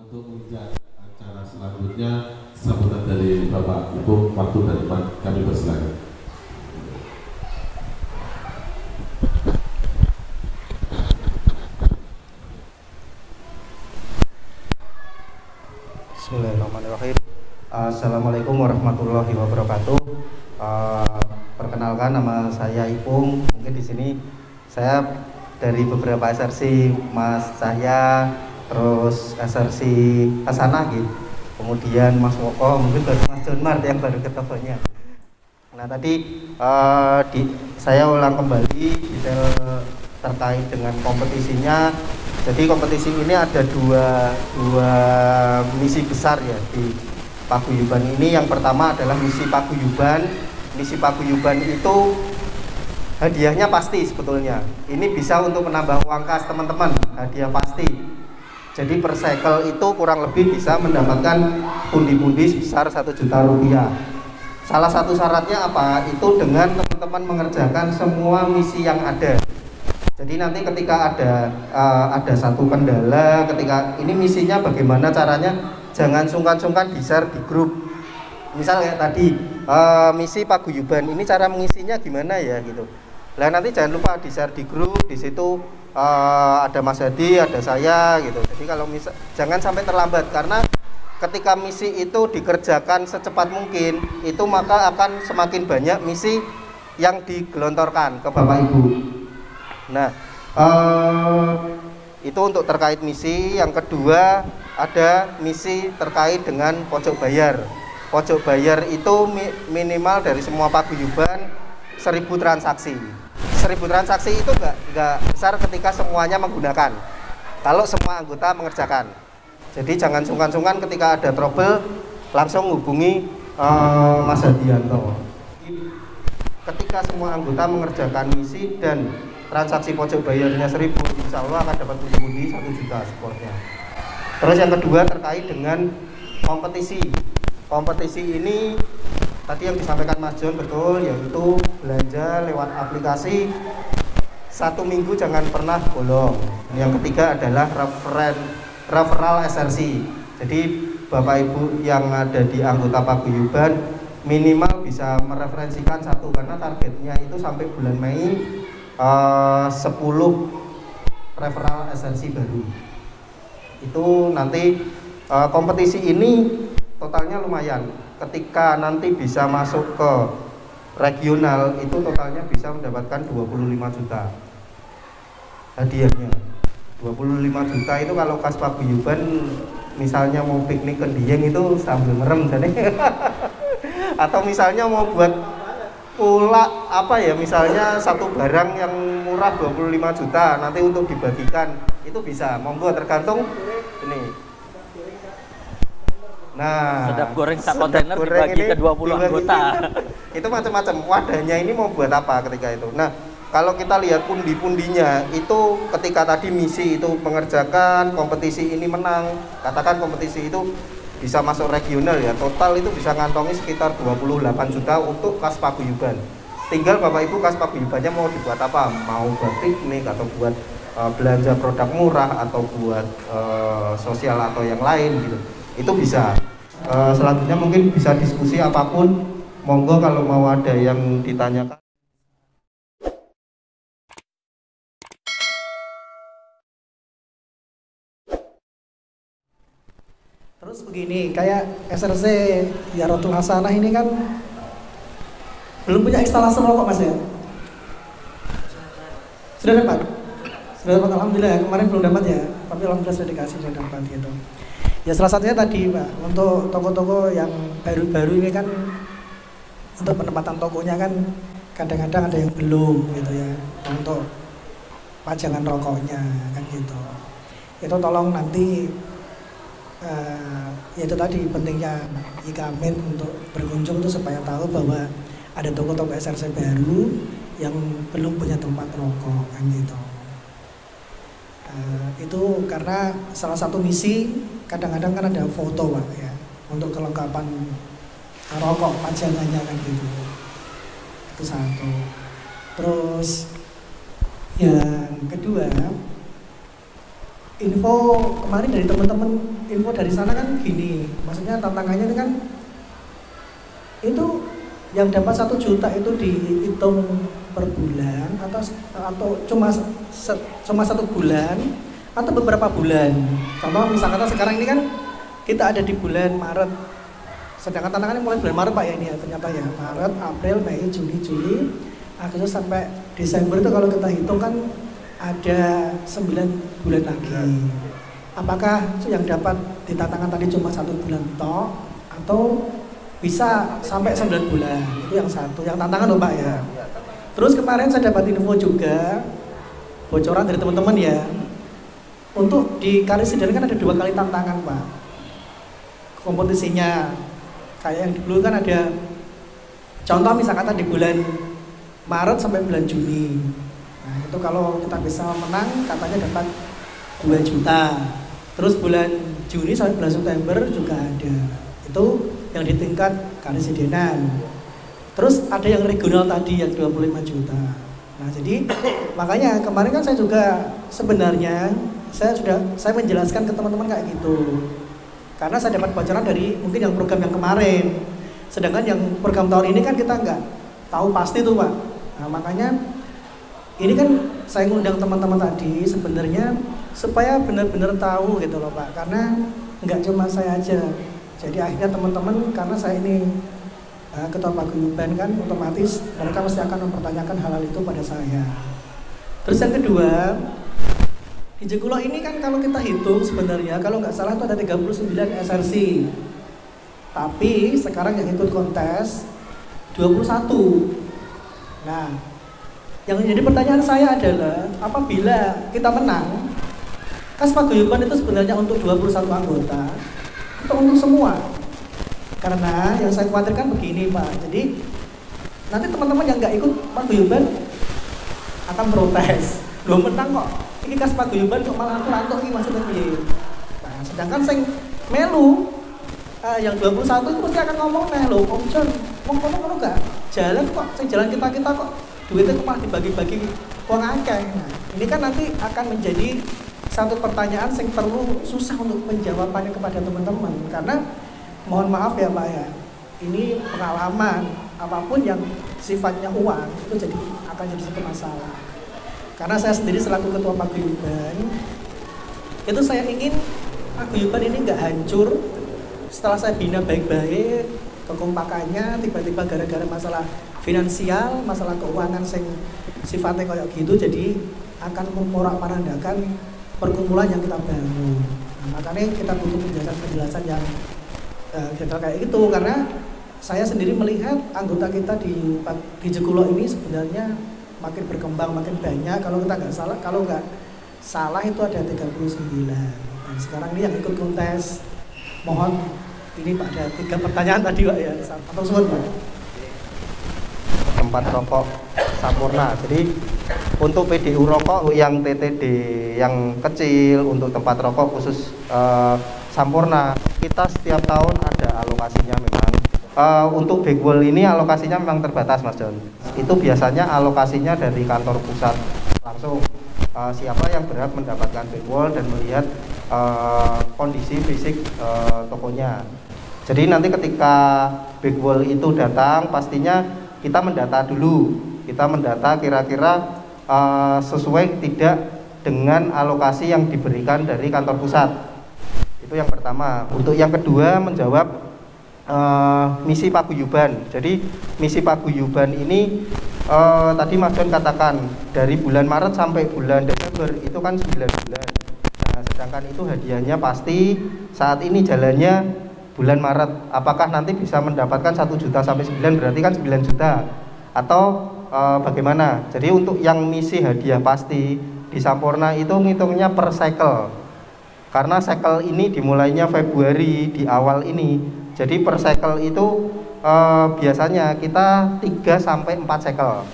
untuk menginjak acara selanjutnya, sambutan dari Bapak Ibu, waktu dan tempat kami persilakan. Bismillahirrahmanirrahim. Assalamualaikum warahmatullahi wabarakatuh. Perkenalkan, nama saya Ipung. Mungkin di sini saya dari beberapa SRC, Mas Cahya, terus SRC Hasanah gitu. Kemudian Mas Woko, mungkin baru Mas John Mart yang baru ketemunya. Nah tadi saya ulang kembali detail terkait dengan kompetisinya. Jadi kompetisi ini ada dua misi besar ya di paguyuban ini. Yang pertama adalah misi paguyuban. Misi paguyuban itu hadiahnya pasti sebetulnya. Ini bisa untuk menambah uang kas teman-teman, hadiah pasti. Jadi per cycle itu kurang lebih bisa mendapatkan pundi-pundi sebesar 1 juta rupiah. Salah satu syaratnya apa? Itu dengan teman-teman mengerjakan semua misi yang ada. Jadi nanti ketika ada satu kendala, ketika ini misinya bagaimana caranya, jangan sungkan-sungkan di-share di grup. Misal kayak tadi misi paguyuban, ini cara mengisinya gimana ya gitu. Nah nanti jangan lupa di-share di grup, di situ ada Mas Hadi, ada saya gitu. Jadi kalau jangan sampai terlambat, karena ketika misi itu dikerjakan secepat mungkin, itu maka akan semakin banyak misi yang digelontorkan ke Bapak Ibu. Nah, itu untuk terkait misi. Yang kedua ada misi terkait dengan pojok bayar. Pojok bayar itu minimal dari semua paguyuban 1000 transaksi. 1000 transaksi itu enggak besar ketika semuanya menggunakan. Kalau semua anggota mengerjakan. Jadi jangan sungkan-sungkan ketika ada trouble langsung hubungi Mas Hadianto. Ketika semua anggota mengerjakan misi dan transaksi pojok bayarnya 1000, insya Allah akan dapat pundi-pundi 1 juta supportnya. Terus yang kedua terkait dengan kompetisi. Kompetisi ini tadi yang disampaikan Mas John betul, yaitu belanja lewat aplikasi 1 minggu jangan pernah bolong. Yang ketiga adalah referral SRC. Jadi Bapak Ibu yang ada di anggota paguyuban minimal bisa mereferensikan satu, karena targetnya itu sampai bulan Mei 10 referral SRC baru. Itu nanti kompetisi ini totalnya lumayan. Ketika nanti bisa masuk ke regional itu totalnya bisa mendapatkan 25 juta hadiahnya. 25 juta itu kalau kas paguyuban misalnya mau piknik ke Dieng itu sambil merem jadi. Atau misalnya mau buat pula apa ya, misalnya satu barang yang murah 25 juta nanti untuk dibagikan itu bisa, monggo, tergantung ini. Nah, sedap goreng sak kontainer dibagi ke 20 anggota. Itu macam-macam. Wadahnya ini mau buat apa ketika itu. Nah, kalau kita lihat pundi-pundinya itu ketika tadi misi itu mengerjakan, kompetisi ini menang, katakan kompetisi itu bisa masuk regional ya, total itu bisa ngantongi sekitar 28 juta untuk kas paguyuban. Tinggal Bapak Ibu kas paguyubannya mau dibuat apa, mau buat piknik atau buat belanja produk murah atau buat sosial atau yang lain gitu, itu bisa. Selanjutnya mungkin bisa diskusi apapun, monggo kalau mau ada yang ditanyakan. Terus begini, kayak SRC Yarotul Hasanah ini kan belum punya instalasi rokok Mas ya? Sudah dapat? Sudah dapat, alhamdulillah ya. Kemarin belum dapat ya, tapi alhamdulillah sudah dikasih, sudah dapat gitu. Ya salah satunya tadi Pak, untuk toko-toko yang baru-baru ini kan untuk penempatan tokonya kan kadang-kadang ada yang belum gitu ya, untuk pajangan rokoknya kan gitu. Itu tolong nanti yaitu tadi pentingnya Ikamin untuk berkunjung itu supaya tahu bahwa ada toko-toko SRC baru yang belum punya tempat rokok kan gitu. Itu karena salah satu misi kadang-kadang kan ada foto Pak ya, untuk kelengkapan rokok pajangannya kan gitu. Itu satu. Terus yang kedua, info kemarin dari teman-teman info dari sana kan gini, maksudnya tantangannya itu kan itu yang dapat 1 juta itu dihitung per bulan atau cuma 1 bulan atau beberapa bulan. Contoh misalkan sekarang ini kan kita ada di bulan Maret, sedangkan tantangannya mulai bulan Maret Pak ya, ini ya ternyata ya, Maret, April, Mei, Juni, Juli, Agustus sampai Desember itu kalau kita hitung kan ada 9 bulan lagi. Apakah yang dapat di tantangan tadi cuma 1 bulan toh atau bisa sampai 9 bulan? Itu yang satu, yang tantangan loh Pak ya. Terus kemarin saya dapat info juga, bocoran dari teman-teman ya, untuk di Karisidana kan ada 2 kali tantangan Pak kompetisinya. Kayak yang dulu kan ada contoh misalkan di bulan Maret sampai bulan Juni. Nah itu kalau kita bisa menang katanya dapat 2 juta. Terus bulan Juni sampai bulan September juga ada. Itu yang di tingkat Karesidenan. Terus ada yang regional tadi yang 25 juta. Nah jadi makanya kemarin kan saya juga sebenarnya saya menjelaskan ke teman-teman kayak gitu. Karena saya dapat bocoran dari mungkin yang program yang kemarin. Sedangkan yang program tahun ini kan kita nggak tahu pasti tuh Pak. Nah makanya ini kan saya ngundang teman-teman tadi sebenarnya supaya benar-benar tahu gitu loh Pak. Karena nggak cuma saya aja. Jadi akhirnya teman-teman, karena saya ini ketua paguyuban kan, otomatis mereka mesti akan mempertanyakan hal-hal itu pada saya. Terus yang kedua, di Jekulo ini kan kalau kita hitung sebenarnya kalau nggak salah itu ada 39 SRC. Tapi sekarang yang ikut kontes 21. Nah, yang jadi pertanyaan saya adalah apabila kita menang, Kas Paguyuban itu sebenarnya untuk 21 anggota atau untuk semua? Karena yang saya khawatirkan begini Pak, jadi nanti teman-teman yang nggak ikut Paguyuban akan protes. Belum menang kok, ini Kas Paguyuban kok malah aku rantuk ini maksudnya piye. Nah, sedangkan sing melu yang 21 itu pasti akan ngomong nah lho, Om John, ngomong gak jalan kok, sing jalan kita kok duitnya kok malah dibagi-bagi uang akeh. Nah, ini kan nanti akan menjadi satu pertanyaan yang perlu susah untuk menjawabannya kepada teman-teman. Karena mohon maaf ya Pak ya, ini pengalaman apapun yang sifatnya uang itu akan jadi satu masalah. Karena saya sendiri selaku ketua paguyuban, itu saya ingin paguyuban ini nggak hancur setelah saya bina baik-baik, kekompakannya tiba-tiba gara-gara masalah finansial, masalah keuangan yang sifatnya kayak gitu, jadi akan memorak-marandakan perkumpulan yang kita bangun. Nah, makanya kita butuh penjelasan yang kayak gitu, karena saya sendiri melihat anggota kita di Jekulo ini sebenarnya makin berkembang, makin banyak. Kalau kita nggak salah, kalau nggak salah itu ada 39. Nah, sekarang ini yang ikut kontes, mohon ini Pak ada 3 pertanyaan tadi Pak ya, atau semua Pak. Tempat rokok Sampurna. Jadi untuk PDU rokok yang TTD yang kecil, untuk tempat rokok khusus Sampurna, kita setiap tahun ada alokasinya memang. Untuk backwall ini alokasinya memang terbatas Mas John. Itu biasanya alokasinya dari kantor pusat langsung. Siapa yang berhak mendapatkan backwall dan melihat kondisi fisik tokonya. Jadi nanti ketika backwall itu datang, pastinya kita mendata dulu. Kita mendata kira-kira sesuai tidak dengan alokasi yang diberikan dari kantor pusat. Itu yang pertama. Untuk yang kedua, menjawab misi paguyuban. Jadi misi paguyuban ini tadi Mas John katakan dari bulan Maret sampai bulan Desember itu kan 9 bulan. Nah, sedangkan itu hadiahnya pasti saat ini jalannya bulan Maret. Apakah nanti bisa mendapatkan 1 juta sampai 9 berarti kan 9 juta atau bagaimana? Jadi untuk yang misi hadiah pasti di Sampurna itu ngitungnya per cycle. Karena cycle ini dimulainya Februari di awal ini. Jadi per cycle itu biasanya kita 3 sampai 4 cycle.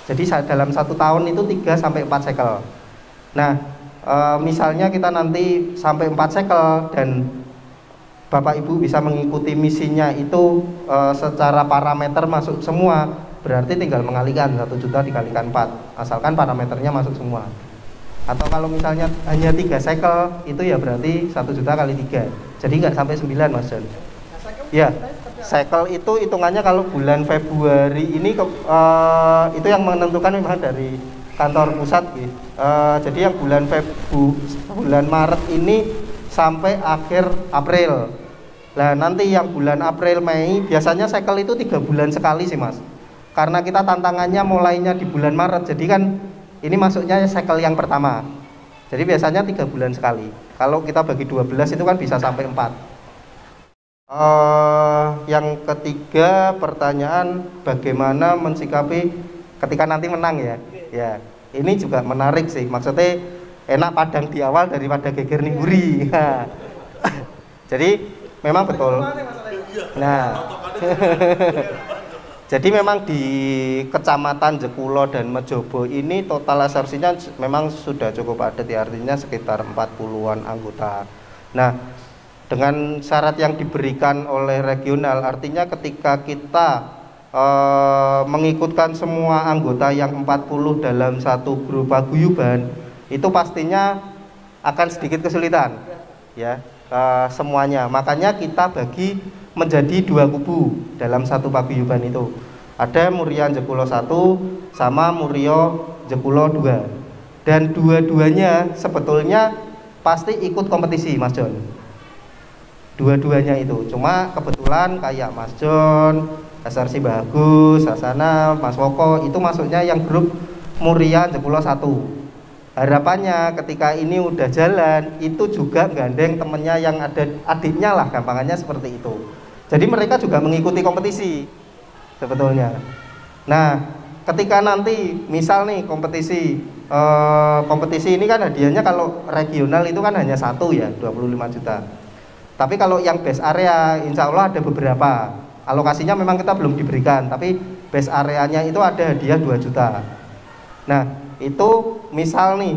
Jadi dalam 1 tahun itu 3 sampai 4 cycle. Nah, misalnya kita nanti sampai 4 cycle dan Bapak Ibu bisa mengikuti misinya itu secara parameter masuk semua, berarti tinggal mengalikan 1 juta dikalikan 4, asalkan parameternya masuk semua. Atau kalau misalnya hanya 3 cycle itu ya berarti 1 juta kali 3, jadi nggak sampai 9 Mas John. Ya, cycle itu hitungannya kalau bulan Februari ini itu yang menentukan memang dari kantor pusat gitu. Jadi yang bulan Maret ini sampai akhir April. Nah nanti yang bulan April Mei biasanya cycle itu 3 bulan sekali sih Mas, karena kita tantangannya mulainya di bulan Maret, jadi kan ini masuknya cycle yang pertama, jadi biasanya 3 bulan sekali. Kalau kita bagi 12 itu kan bisa sampai 4. Yang ketiga pertanyaan bagaimana mensikapi ketika nanti menang ya. Ya, ini juga menarik sih, maksudnya enak padang di awal daripada geger ning buri. Jadi memang betul. Nah, jadi memang di Kecamatan Jekulo dan Mejobo ini total SRC-nya memang sudah cukup padat ya, artinya sekitar 40-an anggota. Nah, dengan syarat yang diberikan oleh regional, artinya ketika kita mengikutkan semua anggota yang 40 dalam satu grup paguyuban, itu pastinya akan sedikit kesulitan ya, semuanya. Makanya kita bagi menjadi 2 kubu dalam satu paguyuban itu. Ada Murian Jekulo 1 sama Murio Jekulo 2. Dan dua-duanya sebetulnya pasti ikut kompetisi Mas John. Dua-duanya itu. Cuma kebetulan kayak Mas John, SRC Bagus, Hasana, Mas Woko itu masuknya yang grup Murian Jekulo 1. Harapannya ketika ini udah jalan itu juga gandeng temennya yang ada adiknya lah, gampangannya seperti itu. Jadi mereka juga mengikuti kompetisi sebetulnya. Nah ketika nanti misal nih kompetisi ini kan hadiahnya kalau regional itu kan hanya 1 ya, 25 juta. Tapi kalau yang base area insya Allah ada beberapa, alokasinya memang kita belum diberikan, tapi base areanya itu ada hadiah 2 juta. Nah itu misal nih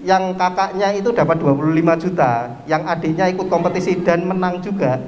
yang kakaknya itu dapat 25 juta, yang adiknya ikut kompetisi dan menang juga,